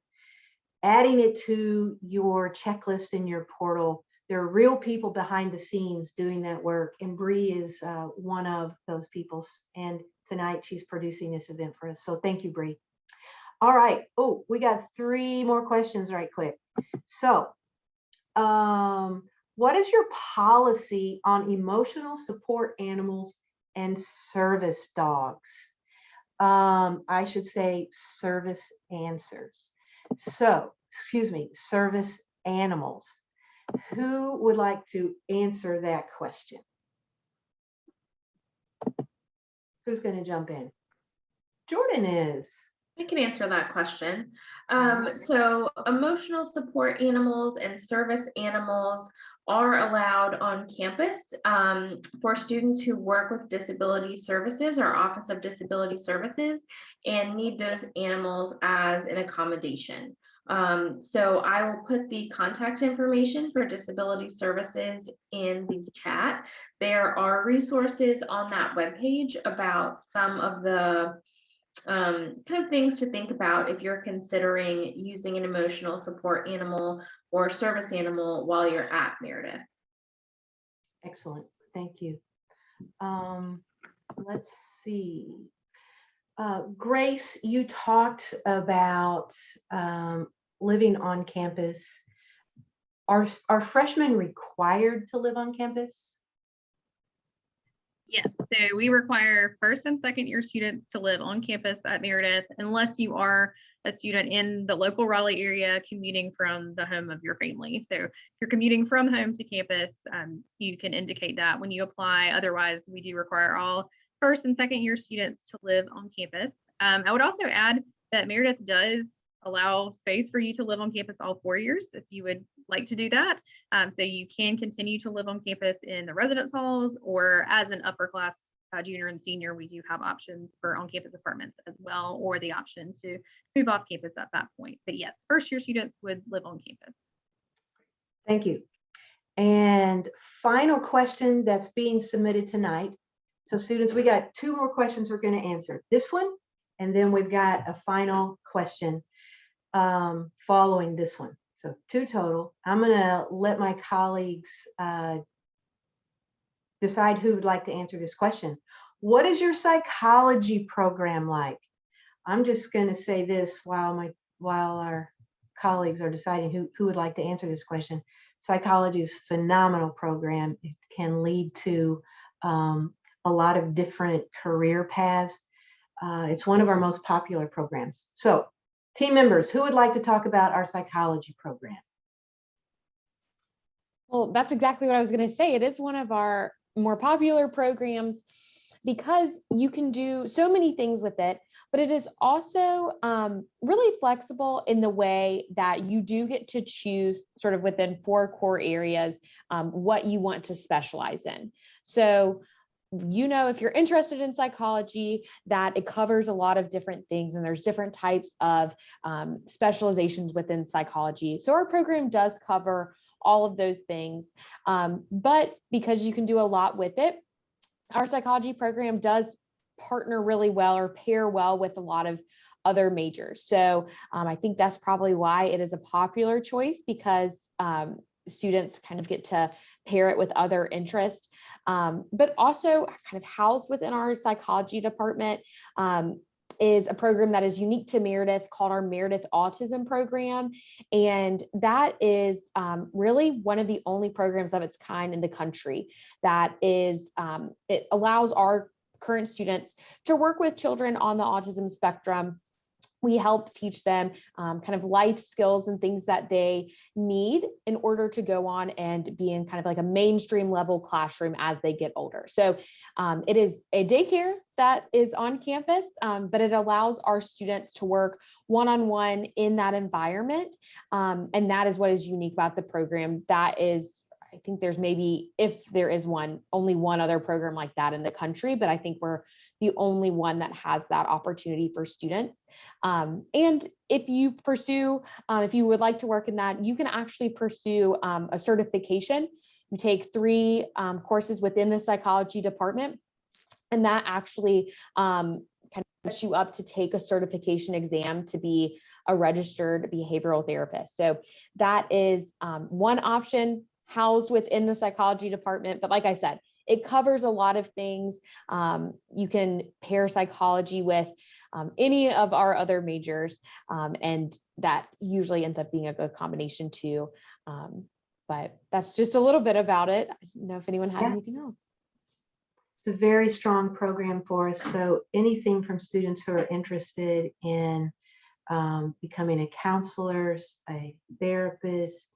adding it to your checklist in your portal. There are real people behind the scenes doing that work, and Bree is one of those people. And tonight she's producing this event for us. So thank you, Bree. All right. Oh, we got 3 more questions right quick. So what is your policy on emotional support animals and service dogs? I should say service answers. So, excuse me, service animals. Who would like to answer that question? Who's going to jump in? Jordan is. I can answer that question. So emotional support animals and service animals are allowed on campus for students who work with disability services or Office of Disability Services and need those animals as an accommodation. So I will put the contact information for disability services in the chat. There are resources on that webpage about some of the kind of things to think about if you're considering using an emotional support animal or service animal while you're at Meredith. Excellent, thank you. Let's see. Grace, you talked about living on campus. Are freshmen required to live on campus? Yes, so we require first and second year students to live on campus at Meredith unless you are a student in the local Raleigh area commuting from the home of your family. So if you're commuting from home to campus, you can indicate that when you apply. Otherwise, we do require all first and second year students to live on campus. I would also add that Meredith does allow space for you to live on campus all 4 years if you would like to do that. So you can continue to live on campus in the residence halls, or as an upper class junior and senior, we do have options for on-campus apartments as well, or the option to move off campus at that point. But yes, first year students would live on campus. Thank you. And final question that's being submitted tonight. So students, we got 2 more questions we're going to answer. This one, and then we've got a final question following this one. So 2 total. I'm going to let my colleagues decide who would like to answer this question. What is your psychology program like? I'm just going to say this while our colleagues are deciding who would like to answer this question. Psychology is a phenomenal program. It can lead to a lot of different career paths. It's one of our most popular programs. So team members, who would like to talk about our psychology program? Well, that's exactly what I was going to say. It is one of our more popular programs because you can do so many things with it, but it is also really flexible in the way that you do get to choose sort of within 4 core areas what you want to specialize in. So, you know, if you're interested in psychology, that it covers a lot of different things, and there's different types of specializations within psychology. So our program does cover all of those things, but because you can do a lot with it, our psychology program does partner really well or pair well with a lot of other majors. So I think that's probably why it is a popular choice, because students kind of get to pair it with other interests, but also kind of housed within our psychology department is a program that is unique to Meredith called our Meredith Autism Program. And that is really one of the only programs of its kind in the country that is, it allows our current students to work with children on the autism spectrum. We help teach them kind of life skills and things that they need in order to go on and be in kind of like a mainstream level classroom as they get older. So it is a daycare that is on campus, but it allows our students to work one-on-one in that environment. And that is what is unique about the program. That is, I think there's maybe, if there is one, only one other program like that in the country, but I think we're the only one that has that opportunity for students. And if you pursue, if you would like to work in that, you can actually pursue a certification. You take 3 courses within the psychology department, and that actually kind of sets you up to take a certification exam to be a registered behavioral therapist. So that is one option housed within the psychology department. But like I said, it covers a lot of things. You can pair psychology with any of our other majors, and that usually ends up being a good combination too. But that's just a little bit about it. I don't know if anyone has anything else. It's a very strong program for us. So anything from students who are interested in becoming a counselor, a therapist,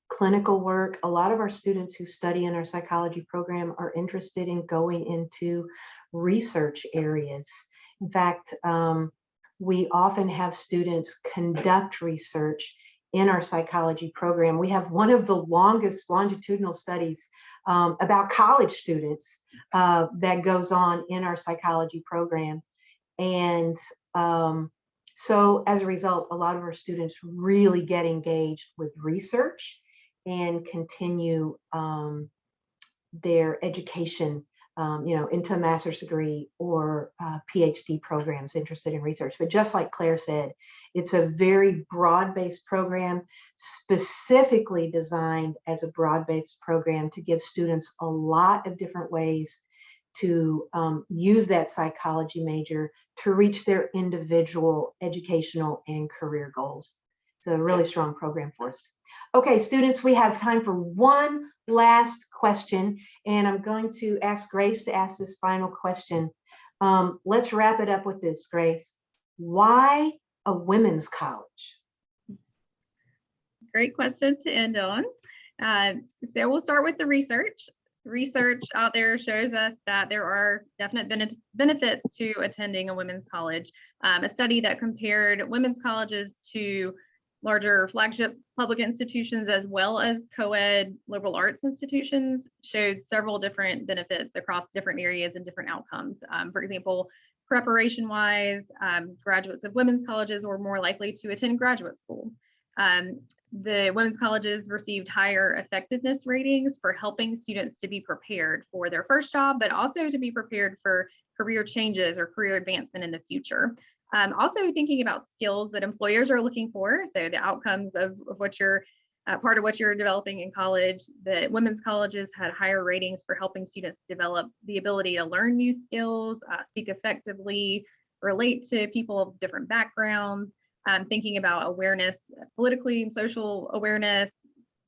clinical work. A lot of our students who study in our psychology program are interested in going into research areas. In fact, we often have students conduct research in our psychology program. We have one of the longest longitudinal studies about college students that goes on in our psychology program. And so as a result, a lot of our students really get engaged with research and continue their education into a master's degree or PhD programs interested in research. But just like Claire said, it's a very broad-based program, specifically designed as a broad-based program to give students a lot of different ways to use that psychology major to reach their individual educational and career goals. It's a really strong program for us. Okay, students, we have time for one last question, and I'm going to ask Grace to ask this final question. Let's wrap it up with this, Grace. Why a women's college? Great question to end on. So we'll start with the research. Research out there shows us that there are definite benefits to attending a women's college. A study that compared women's colleges to larger flagship public institutions as well as co-ed liberal arts institutions showed several different benefits across different areas and different outcomes. For example, preparation-wise, graduates of women's colleges were more likely to attend graduate school. The women's colleges received higher effectiveness ratings for helping students to be prepared for their first job, but also to be prepared for career changes or career advancement in the future. Also thinking about skills that employers are looking for, so the outcomes of what you're part of what you're developing in college. The women's colleges had higher ratings for helping students develop the ability to learn new skills, speak effectively, relate to people of different backgrounds, thinking about awareness, politically and social awareness,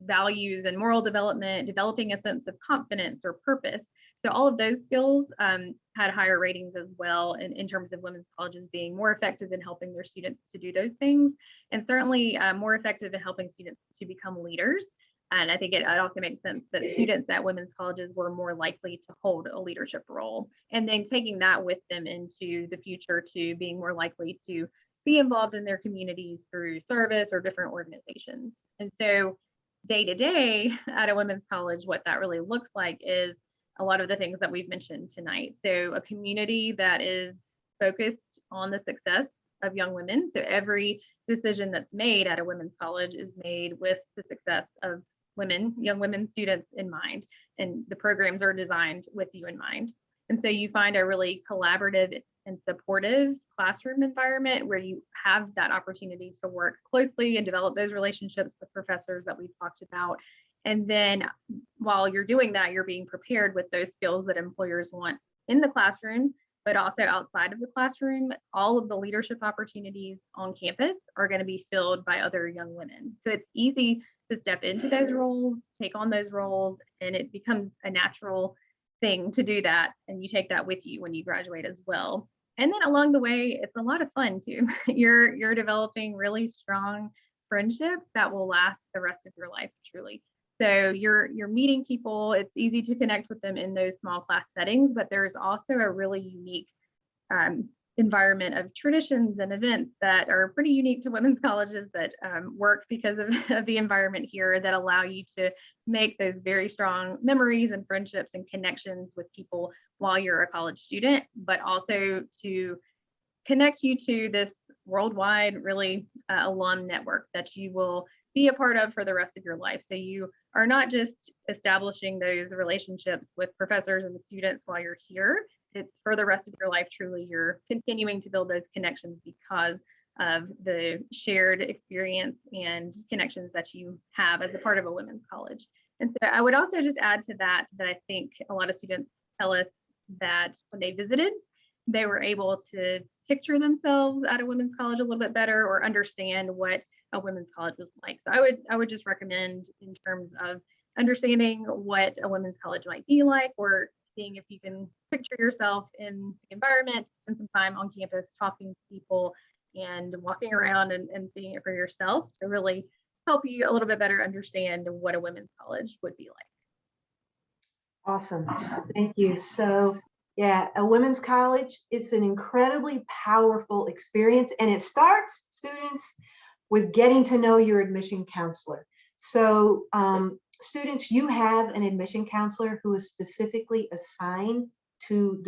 values and moral development, developing a sense of confidence or purpose. So all of those skills had higher ratings as well in terms of women's colleges being more effective in helping their students to do those things, and certainly more effective in helping students to become leaders. And I think it also makes sense that students at women's colleges were more likely to hold a leadership role, and then taking that with them into the future to being more likely to be involved in their communities through service or different organizations. And so day to day at a women's college, what that really looks like is a lot of the things that we've mentioned tonight. So a community that is focused on the success of young women. So every decision that's made at a women's college is made with the success of women, young women students in mind, and the programs are designed with you in mind. And so you find a really collaborative and supportive classroom environment where you have that opportunity to work closely and develop those relationships with professors that we've talked about. And then while you're doing that, you're being prepared with those skills that employers want in the classroom, but also outside of the classroom. All of the leadership opportunities on campus are going to be filled by other young women. So it's easy to step into those roles, take on those roles, and it becomes a natural thing to do that. And you take that with you when you graduate as well. And then along the way, it's a lot of fun too. You're developing really strong friendships that will last the rest of your life, truly. So you're meeting people. It's easy to connect with them in those small class settings, but there's also a really unique environment of traditions and events that are pretty unique to women's colleges that work because of the environment here that allow you to make those very strong memories and friendships and connections with people while you're a college student, but also to connect you to this worldwide, really alum network that you will be a part of for the rest of your life. So you are not just establishing those relationships with professors and students while you're here. It's for the rest of your life, truly, you're continuing to build those connections because of the shared experience and connections that you have as a part of a women's college. And so I would also just add to that, that I think a lot of students tell us that when they visited, they were able to picture themselves at a women's college a little bit better or understand what a women's college was like. So I would just recommend, in terms of understanding what a women's college might be like, or seeing if you can picture yourself in the environment, spend some time on campus talking to people and walking around and seeing it for yourself to really help you a little bit better understand what a women's college would be like. Awesome. Thank you. So yeah, a women's college, it's an incredibly powerful experience, and it starts, students, with getting to know your admission counselor. So students, you have an admission counselor who is specifically assigned to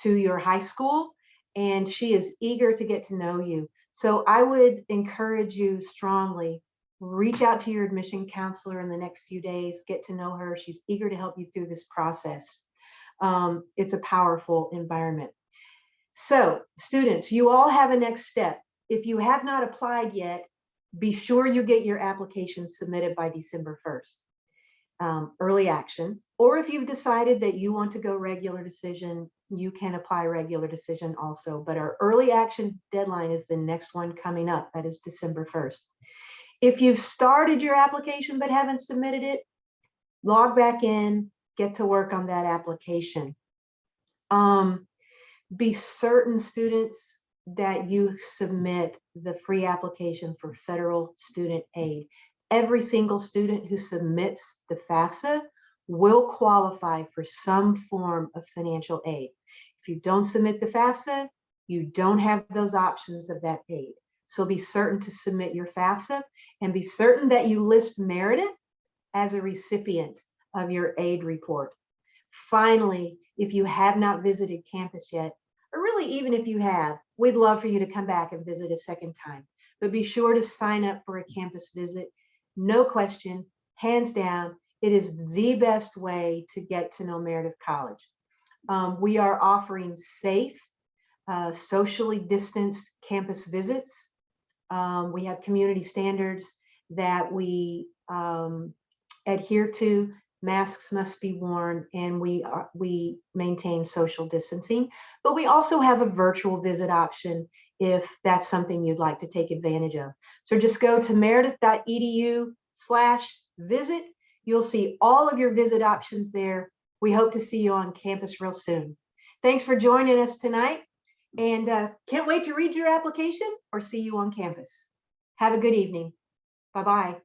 your high school, and she is eager to get to know you. So I would encourage you strongly, reach out to your admission counselor in the next few days, get to know her. She's eager to help you through this process. It's a powerful environment. So students, you all have a next step. If you have not applied yet, be sure you get your application submitted by December 1st. Early action, or if you've decided that you want to go regular decision, you can apply regular decision also, but our early action deadline is the next one coming up. That is December 1st. If you've started your application but haven't submitted it, log back in, get to work on that application. Be certain, students, that you submit the free application for federal student aid. Every single student who submits the FAFSA will qualify for some form of financial aid. If you don't submit the FAFSA, you don't have those options of that aid. So be certain to submit your FAFSA and be certain that you list Meredith as a recipient of your aid report. Finally, if you have not visited campus yet, or really even if you have, we'd love for you to come back and visit a second time. But be sure to sign up for a campus visit. No question, hands down, it is the best way to get to know Meredith College. We are offering safe, socially distanced campus visits. We have community standards that we adhere to. Masks must be worn, and we maintain social distancing. But we also have a virtual visit option if that's something you'd like to take advantage of. So just go to meredith.edu/visit. You'll see all of your visit options there. We hope to see you on campus real soon. Thanks for joining us tonight, and can't wait to read your application or see you on campus. Have a good evening. Bye-bye.